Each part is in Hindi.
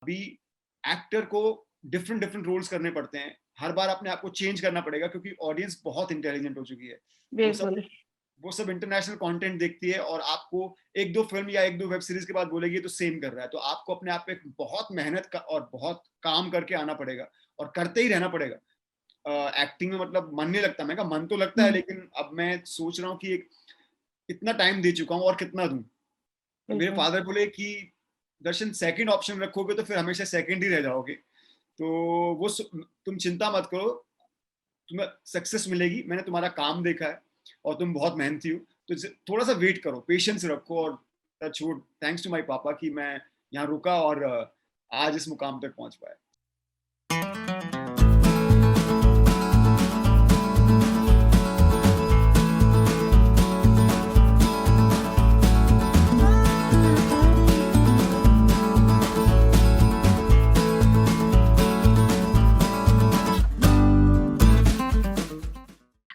अभी एक्टर को डिफरेंट डिफरेंट रोल्स करने पड़ते हैं, हर बार अपने आप को चेंज करना पड़ेगा क्योंकि ऑडियंस बहुत इंटेलिजेंट हो चुकी है। वो सब बिल्कुल। वो सब इंटरनेशनल कंटेंट देखती है और आपको एक दो फिल्म या एक दो वेब सीरीज के बाद बोलेगी ये तो सेम कर रहा है, तो आपको अपने आप पे बहुत मेहनत का और बहुत काम करके आना पड़ेगा और करते ही रहना पड़ेगा। एक्टिंग में मतलब मन नहीं लगता, मैं कहा मन तो लगता है, हुँ, लेकिन अब मैं सोच रहा हूँ कि एक इतना टाइम दे चुका हूँ और कितना दूं। मेरे बिल्कुल। फादर बोले कि दर्शन सेकंड ऑप्शन रखोगे तो फिर हमेशा सेकंड ही रह जाओगे, तो तुम चिंता मत करो, तुम्हें सक्सेस मिलेगी, मैंने तुम्हारा काम देखा है और तुम बहुत मेहनती हो, तो थोड़ा सा वेट करो, पेशेंस रखो। और touch wood, thanks to my पापा कि मैं यहाँ रुका और आज इस मुकाम तक पहुंच पाया।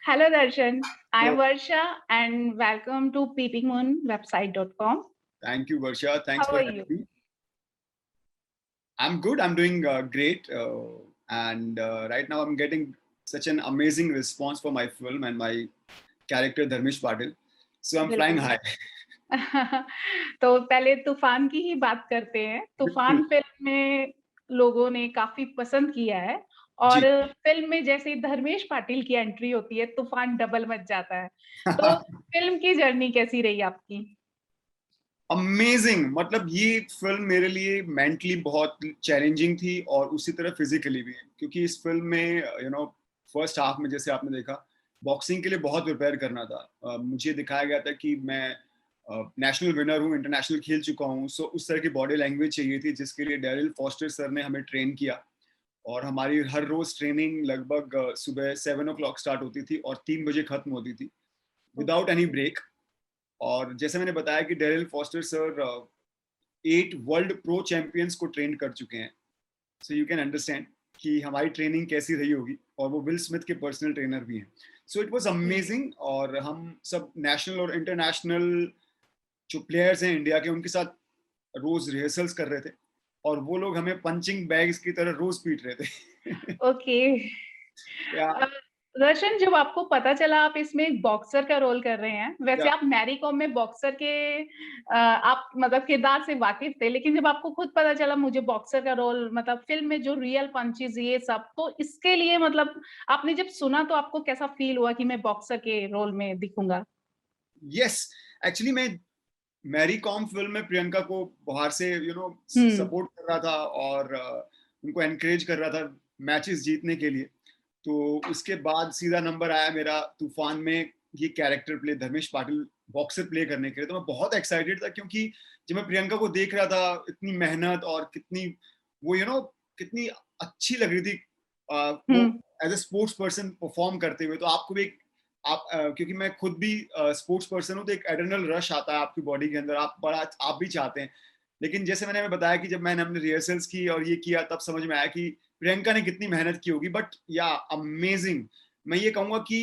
Hello Darshan, I am तो Varsha and welcome to peepingmoonwebsite.com. Thank you Varsha, How thanks are for you? Having me. I'm good, I'm doing great, and right now I'm getting such an amazing response for my film and my character Dharmesh Patil, so I'm flying बिल्कुल। high. तो पहले तूफान की ही बात करते हैं। बिल्कुल। तूफान फिल्म में लोगों ने काफ़ी पसंद किया है और जी। फिल्म में जैसे ही धर्मेश पाटिल की एंट्री होती है, तूफान डबल मच जाता है। तो फिल्म की जर्नी कैसी रही आपकी? अमेजिंग, मतलब ये फिल्म मेरे लिए मेंटली बहुत चैलेंजिंग थी और उसी तरह फिजिकली भी, क्योंकि इस फिल्म में फर्स्ट हाफ में जैसे आपने देखा, बॉक्सिंग के लिए बहुत प्रिपेयर करना था। मुझे दिखाया गया था कि मैं नेशनल विनर हूँ, इंटरनेशनल खेल चुका हूँ, सो उस तरह की बॉडी लैंग्वेज चाहिए थी जिसके लिए डेरिल फॉस्टर सर ने हमें ट्रेन किया। और हमारी हर रोज ट्रेनिंग लगभग सुबह 7 o'clock स्टार्ट होती थी और 3 बजे खत्म होती थी, विदाउट एनी ओके। ब्रेक। और जैसे मैंने बताया कि Daryl foster sir 8 world pro champions को ट्रेन कर चुके हैं, सो यू कैन अंडरस्टैंड कि हमारी ट्रेनिंग कैसी रही होगी, और वो विल स्मिथ के पर्सनल ट्रेनर भी हैं। So it was okay. Amazing, और हम सब नेशनल और इंटरनेशनल जो प्लेयर्स हैं इंडिया के, उनके साथ रोज रिहर्सल्स कर रहे थे और वो लोग हमें पंचिंग बैग्स की तरह रोज पीट रहे थे। ओके। या अ, दर्शन जब आपको पता चला आप इसमें एक बॉक्सर का रोल कर रहे हैं, वैसे या आप मैरी कॉम में बॉक्सर के आप मतलब किरदार से वाकिफ थे, लेकिन जब आपको खुद पता चला मुझे बॉक्सर का रोल मतलब फ़िल्म में जो रियल पंचेज़ ये सब, तो इसके लिए मतलब आपने जब सुना तो आपको कैसा फ़ील हुआ कि मैं बॉक्सर के रोल में दिखूँगा? यस, एक्चुअली मैं मैरी कॉम फिल्म में प्रियंका को बाहर से हुँ, सपोर्ट कर रहा था और उनको एनकरेज कर रहा था मैचेस जीतने के लिए। तो उसके बाद सीधा नंबर आया मेरा तूफान में, ये character play Dharmesh Patil boxer play करने के लिए, तो मैं बहुत एक्साइटेड था क्योंकि जब मैं प्रियंका को देख रहा था, इतनी मेहनत और कितनी वो कितनी अच्छी लग रही थी वो हुँ, as a sports person perform करते हुए, तो आपको भी क्योंकि मैं खुद भी स्पोर्ट्स पर्सन हूँ, तो एक एड्रेनल रश आता है आपकी बॉडी के अंदर, आप भी चाहते हैं। लेकिन जैसे मैंने बताया कि जब मैंने अपने रिहर्सल्स की और ये किया, तब समझ में आया कि प्रियंका ने कितनी मेहनत की होगी। बट या अमेजिंग, मैं ये कहूंगा कि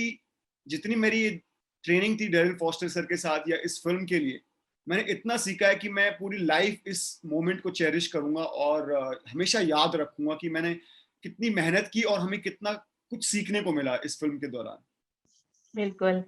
जितनी मेरी ट्रेनिंग थी डेरिल फॉस्टर सर के साथ या इस फिल्म के लिए, मैंने इतना सीखा है कि मैं पूरी लाइफ इस मोमेंट को चेरिश करूंगा और हमेशा याद रखूंगा कि मैंने कितनी मेहनत की और हमें कितना कुछ सीखने को मिला इस फिल्म के दौरान। बिल्कुल।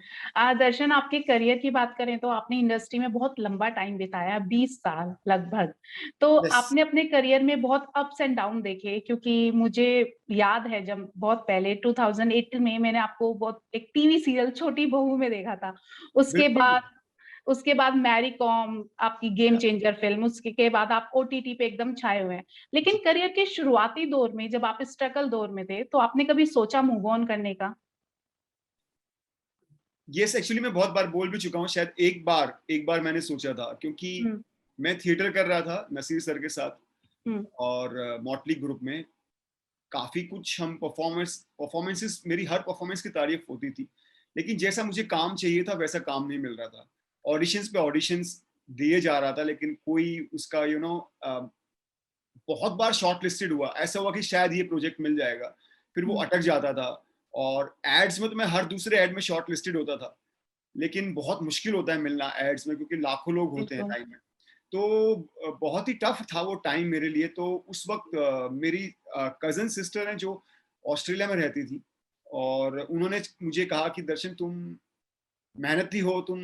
दर्शन आपके करियर की बात करें तो आपने इंडस्ट्री में बहुत लंबा टाइम बिताया, 20 साल लगभग। तो यस। आपने अपने करियर में बहुत अप्स एंड डाउन देखे क्योंकि मुझे याद है जब बहुत पहले 2008 में मैंने आपको बहुत एक टीवी सीरियल छोटी बहू में देखा था। उसके बिल्कुल। बाद उसके बाद मैरी कॉम आपकी गेम चेंजर फ़िल्म, उसके के बाद आप ओटीटी पे एकदम छाए हुए हैं। लेकिन करियर के शुरुआती दौर में जब आप स्ट्रगल दौर में थे, तो आपने कभी सोचा मूव ऑन करने का? यस, एक्चुअली मैं बहुत बार बोल भी चुका हूँ, शायद एक बार मैंने सोचा था, क्योंकि हुँ, मैं थिएटर कर रहा था नसीर सर के साथ हुँ, और मॉटली ग्रुप में काफी कुछ हम परफॉर्मेंसेस, मेरी हर परफॉर्मेंस की तारीफ होती थी, लेकिन जैसा मुझे काम चाहिए था वैसा काम नहीं मिल रहा था। ऑडिशंस पे ऑडिशंस दिए जा रहा था, लेकिन कोई उसका बहुत बार शॉर्ट लिस्टेड हुआ, ऐसा हुआ कि शायद ये प्रोजेक्ट मिल जाएगा, फिर वो हुँ, अटक जाता था। और एड्स में तो मैं हर दूसरे एड में शॉर्ट लिस्टेड होता था, लेकिन बहुत मुश्किल होता है मिलना एड्स में, क्योंकि लाखों लोग होते हैं बिल्कुल। टाइम में। तो बहुत ही टफ था वो टाइम मेरे लिए। तो उस वक़्त मेरी कज़न सिस्टर हैं जो ऑस्ट्रेलिया में रहती थी, और उन्होंने मुझे कहा कि दर्शन, तुम मेहनती हो, तुम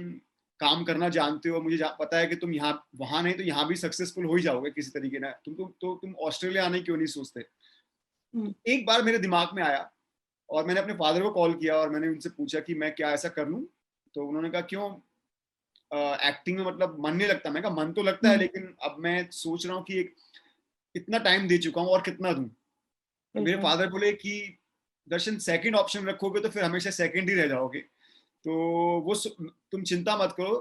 काम करना जानते हो, मुझे पता है कि तुम यहाँ वहाँ नहीं तो यहाँ भी सक्सेसफुल हो ही जाओगे किसी तरीके ना, तुम ऑस्ट्रेलिया आने क्यों नहीं सोचते? हुँ, तो एक बार मेरे दिमाग में आया, और मैंने अपने फादर को कॉल किया और मैंने उनसे पूछा कि मैं क्या ऐसा कर लूँ? तो उन्होंने कहा, क्यों एक्टिंग में मतलब मन नहीं लगता? मैं कहा, मन तो लगता है, हुँ, लेकिन अब मैं सोच रहा हूँ कि एक इतना टाइम दे चुका हूँ और कितना दूँ? तो मेरे बिल्कुल। फादर बोले कि दर्शन, सेकंड ऑप्शन रखोगे तो फिर हमेशा सेकंड ही रह जाओगे। तो तुम चिंता मत करो,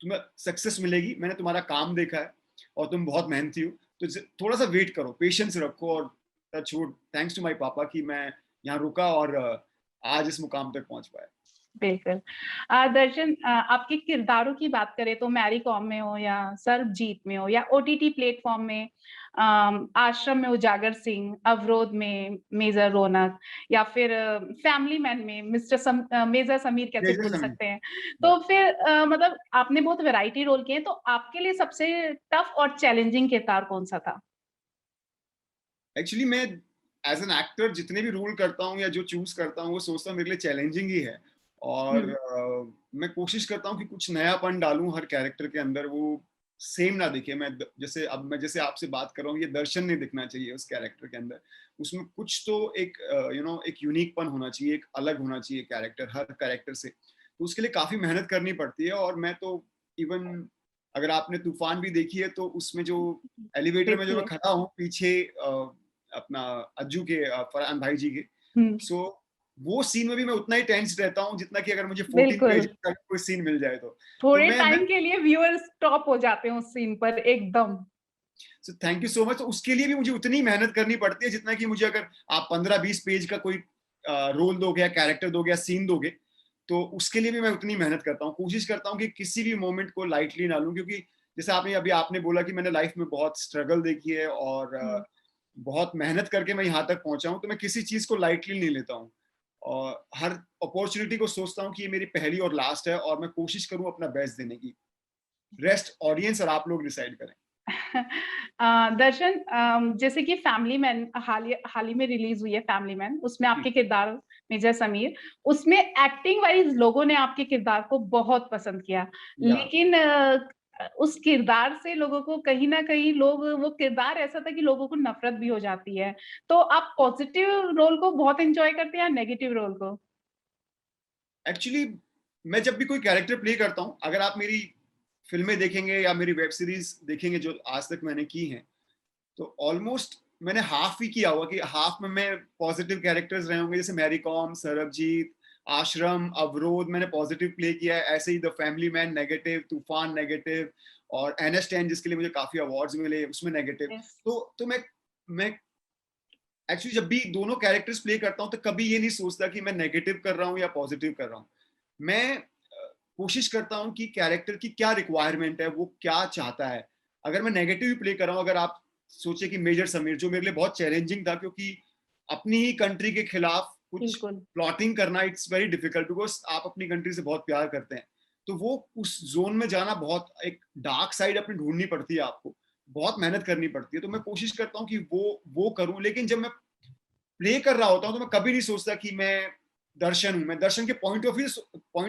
तुम्हें सक्सेस मिलेगी, मैंने तुम्हारा काम देखा है और तुम बहुत मेहनती हो, तो थोड़ा सा वेट करो, पेशेंस रखो। और touch wood, thanks to my पापा कि मैं यहाँ रुका और आज इस मुकाम तक पहुंच पाया। बिल्कुल। दर्शन, आपके किरदारों की बात करें तो मैरी कॉम में हो या सर्वजीत में हो या ओटीटी प्लेटफ़ॉर्म में आश्रम में उजागर सिंह, अवरोध में मेजर रौनक या फिर फैमिली मैन में मेजर समीर कैसे मेजर भूल समीर। सकते हैं। तो फिर मतलब आपने बहुत वैरायटी रोल किए हैं, तो आपके लिए सबसे टफ और चैलेंजिंग किरदार कौन-सा था? एक्चुअली मैं एज एन एक्टर जितने भी रोल करता हूँ या जो चूज करता हूँ, वो सोचता हूँ मेरे लिए चैलेंजिंग ही है। और हुँ, मैं कोशिश करता हूँ कि कुछ नयापन डालूं हर कैरेक्टर के अंदर, वो सेम ना दिखे। मैं जैसे आपसे बात कर रहा हूँ, ये दर्शन नहीं दिखना चाहिए उस कैरेक्टर के अंदर। उसमें कुछ तो एक एक यूनिकपन होना चाहिए, एक अलग होना चाहिए कैरेक्टर हर कैरेक्टर से। तो उसके लिए काफी मेहनत करनी पड़ती है। और मैं तो इवन, अगर आपने तूफान भी देखी है, तो उसमें जो एलिवेटर में जो मैं देखिए। खड़ा हूँ पीछे, अपना अज्जू के, फरहान भाई जी के, हुँ, सो वो सीन में भी मैं उतना ही टेंस रहता हूँ जितना कि अगर मुझे 14 पेज बिल्कुल। का कोई सीन मिल जाए तो थोड़े मैं टाइम के लिए व्यूअर स्टॉप हो जाते हैं उस सीन पर एकदम। So thank you so much. तो उसके लिए भी मुझे उतनी मेहनत करनी पड़ती है जितना कि मुझे, अगर आप 15-20 पेज का कोई रोल दोगे या कैरेक्टर दोगे या सीन दोगे, तो उसके लिए भी मैं उतनी मेहनत करता हूँ। कोशिश करता हूँ कि किसी भी मोमेंट को लाइटली ना लूं, क्योंकि जैसे आपने बोला कि मैंने लाइफ में बहुत स्ट्रगल देखी है और हुँ। बहुत मेहनत करके मैं यहाँ तक पहुंचा हूँ, तो मैं किसी चीज को लाइटली नहीं लेता हूँ। और हर अपॉर्चुनिटी को सोचता हूँ कि ये मेरी पहली और लास्ट है, और मैं कोशिश करूँ अपना बेस्ट देने की। रेस्ट ऑडियंस और आप लोग डिसाइड करें। दर्शन, जैसे कि फैमिली मैन हाल ही में रिलीज़ हुई है फैमिली मैन, उसमें जी, आपके किरदार मेजर समीर, उसमें एक्टिंग वाइज़ लोगों ने आपके किरदार को बहुत पसंद किया। या लेकिन उस किरदार से लोगों को कहीं न कहीं वो किरदार ऐसा था कि लोगों को नफ़रत भी हो जाती है। तो आप पॉज़िटिव रोल को बहुत एन्जॉय करते हैं या नेगेटिव रोल को? एक्चुअली मैं जब भी कोई कैरेक्टर प्ले करता हूँ, अगर आप मेरी फ़िल्में देखेंगे या मेरी वेब सीरीज़ देखेंगे जो आज तक मैंने की हैं, तो ऑलमोस्ट मैंने हाफ़ ही किया होगा कि हाफ़ में मैं पॉज़िटिव कैरेक्टर्स रहे होंगे, जैसे मैरी कॉम, सरबजीत, आश्रम, अवरोध मैंने पॉज़िटिव प्ले किया है। ऐसे ही द फैमिली मैन नेगेटिव, तूफ़ान नेगेटिव, और एन.एस. 10 जिसके लिए मुझे काफ़ी अवार्ड्स मिले, उसमें नेगेटिव। यस। तो मैं एक्चुअली जब भी दोनों कैरेक्टर्स प्ले करता हूँ, तो कभी ये नहीं सोचता कि मैं नेगेटिव कर रहा हूँ या पॉजिटिव कर रहा हूँ। मैं कोशिश करता हूँ कि कैरेक्टर की क्या रिक्वायरमेंट है, वो क्या चाहता है। अगर मैं नेगेटिव ही प्ले कर रहा हूँ, अगर आप सोचे कि मेजर समीर जो मेरे लिए बहुत चैलेंजिंग था, क्योंकि अपनी ही कंट्री के खिलाफ कुछ बिल्कुल। प्लॉटिंग करना, इट्स वेरी डिफिकल्ट, बिकॉज आप अपनी कंट्री से बहुत प्यार करते हैं। तो वो उस जोन में जाना, बहुत एक डार्क साइड अपनी ढूंढनी पड़ती है आपको, बहुत मेहनत करनी पड़ती है। तो मैं कोशिश करता हूँ कि वो करूँ। लेकिन जब मैं प्ले कर रहा होता हूँ, तो मैं कभी नहीं सोचता कि मैं दर्शन हूँ। मैं दर्शन के पॉइंट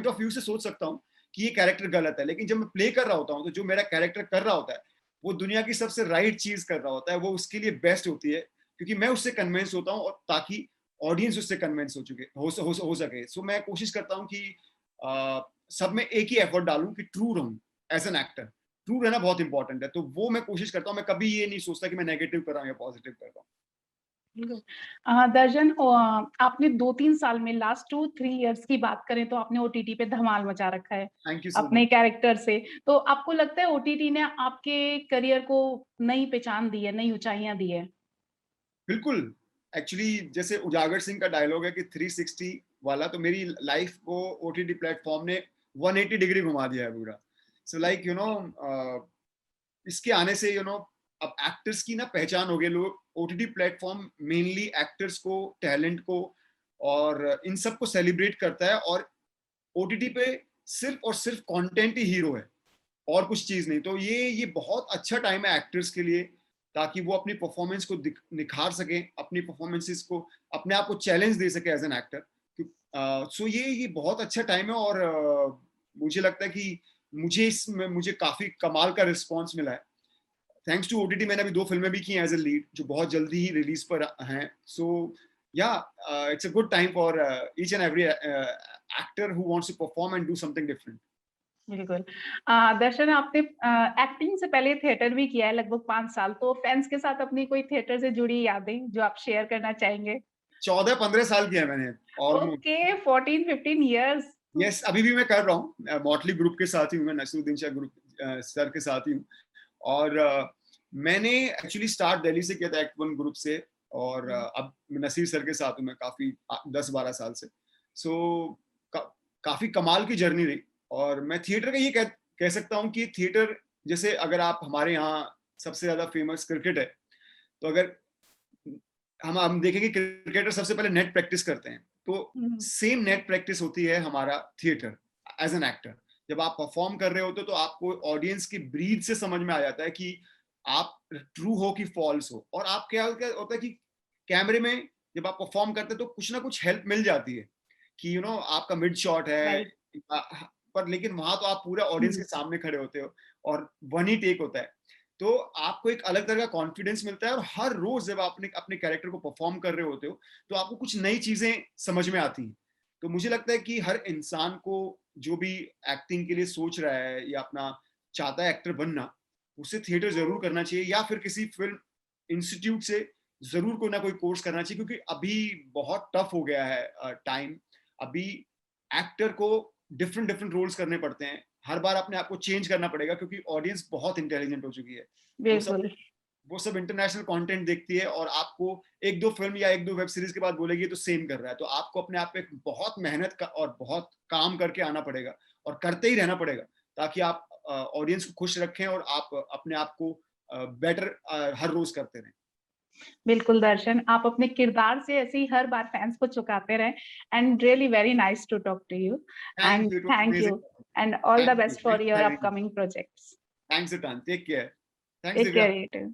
ऑफ व्यू से सोच सकता हूँ कि ये कैरेक्टर गलत है, लेकिन जब मैं प्ले कर रहा होता हूँ, तो जो मेरा कैरेक्टर कर रहा होता है, वो दुनिया की सबसे राइट चीज कर रहा होता है, वो उसके लिए बेस्ट होती है, क्योंकि मैं उससे कन्विंस होता हूँ, और ताकि ऑडियंस उससे कन्विंस हो सके। सो मैं कोशिश करता हूँ कि सब में एक ही एफर्ट डालूं कि ट्रू रहूं एज एन एक्टर। ट्रू रहना बहुत इंपॉर्टेंट है, तो वो मैं कोशिश करता हूँ। मैं कभी ये नहीं सोचता कि मैं नेगेटिव कर रहा हूँ या पॉजिटिव कर रहा हूँ। बिल्कुल। दर्जन, आपने 2-3 साल में लास्ट 2-3 इयर्स की बात करें तो आपने ओटीटी पे धमाल मचा रखा है, थैंक यू सो अपने मच। कैरेक्टर से। तो आपको लगता है ओटीटी ने आपके करियर को नई पहचान दी है, नई ऊँचाइयाँ दी है? बिल्कुल। एक्चुअली जैसे उजागर सिंह का डायलॉग है कि 360 वाला, तो मेरी लाइफ को ओटीटी प्लेटफॉर्म ने 180 डिग्री घुमा दिया है पूरा। सो लाइक इसके आने से अब एक्टर्स की ना पहचान हो गई। लोग ओटीटी प्लेटफॉर्म मेनली एक्टर्स को, टैलेंट को और इन सब को सेलिब्रेट करता है, और ओटीटी पे सिर्फ और सिर्फ कंटेंट ही हीरो है। और कुछ चीज नहीं। तो ये बहुत अच्छा टाइम है एक्टर्स के लिए, ताकि वो अपनी परफॉर्मेंस को निखार सकें, अपनी परफॉर्मेंसेस को, अपने आप को चैलेंज दे सके एज एन एक्टर। सो ये बहुत अच्छा टाइम है, और मुझे लगता है कि मुझे काफी कमाल का रिस्पॉन्स मिला है। थैंक्स टू ओटीटी मैंने अभी 2 फिल्में भी की हैं एज ए लीड, जो बहुत जल्दी ही रिलीज पर हैं। So yeah it's a good time for each and every actor who wants to perform and do something different. बिल्कुल। दर्शन, आपने एक्टिंग से पहले थिएटर भी किया है लगभग 5 साल, तो फैन्स के साथ अपनी कोई थिएटर से जुड़ी यादें जो आप शेयर करना चाहेंगे? 14-15 साल किया है मैंने ऑलमोस्ट। Okay, 14-15 years. यस, अभी भी मैं कर रहा हूँ, मॉटली ग्रुप के साथ ही हूँ, मैं नसीरुद्दीन शाह ग्रुप सर के साथ ही हूँ। और मैंने एक्चुअली स्टार्ट दिल्ली से किया था, एक्ट वन ग्रुप से, और अब नसीर सर के साथ हूँ मैं काफी 10-12 साल से। सो काफी कमाल की जर्नी रही। और मैं थिएटर का ये कह सकता हूँ कि थिएटर, जैसे अगर आप हमारे यहाँ सबसे ज्यादा फेमस क्रिकेट है, तो अगर हम देखेंगे क्रिकेटर सबसे पहले नेट प्रैक्टिस करते हैं, तो सेम नेट प्रैक्टिस होती है हमारा थिएटर एज एन एक्टर। जब आप परफॉर्म कर रहे होते हो तो आपको ऑडियंस की ब्रीथ से समझ में आ जाता है कि आप ट्रू हो कि फॉल्स हो। और आप क्या होता है कि कैमरे में जब आप परफॉर्म करते हैं तो कुछ ना कुछ हेल्प मिल जाती है कि आपका मिड शॉट है, राइट। पर लेकिन वहां तो आप पूरा ऑडियंस के सामने खड़े होते हो और वन ही टेक होता है। तो आपको एक अलग तरह का कॉन्फिडेंस मिलता है, और हर रोज जब आप अपने कैरेक्टर को परफॉर्म कर रहे होते हो तो आपको कुछ नई चीजें समझ में आती हैं। तो मुझे लगता है कि हर इंसान को जो भी एक्टिंग के लिए सोच रहा है या अपना चाहता है एक्टर बनना, उसे थिएटर जरूर करना चाहिए, या फिर किसी फिल्म इंस्टीट्यूट से जरूर कोई ना कोई कोर्स करना चाहिए, क्योंकि अभी बहुत टफ हो गया है टाइम। अभी एक्टर को डिफरेंट डिफरेंट रोल्स करने पड़ते हैं, हर बार अपने आप को चेंज करना पड़ेगा, क्योंकि ऑडियंस बहुत इंटेलिजेंट हो चुकी है। वो सब बिल्कुल। वो सब इंटरनेशनल कंटेंट देखती है, और आपको एक दो फिल्म या एक दो वेब सीरीज के बाद बोलेगी तो सेम कर रहा है। तो आपको अपने आप पे बहुत मेहनत का और बहुत काम करके आना पड़ेगा, और करते ही रहना पड़ेगा, ताकि आप ऑडियंस को खुश रखें और आप अपने आप को बेटर हर रोज करते रहें। बिल्कुल दर्शन, आप अपने किरदार से ऐसे ही हर बार फैन्स को चुकाते रहें, and really very nice to talk to you, thank and you, it was thank amazing. You, and all the thank you best for your very much. Upcoming projects. Thanks a ton, take care. Thanks take Divya. Care, you to.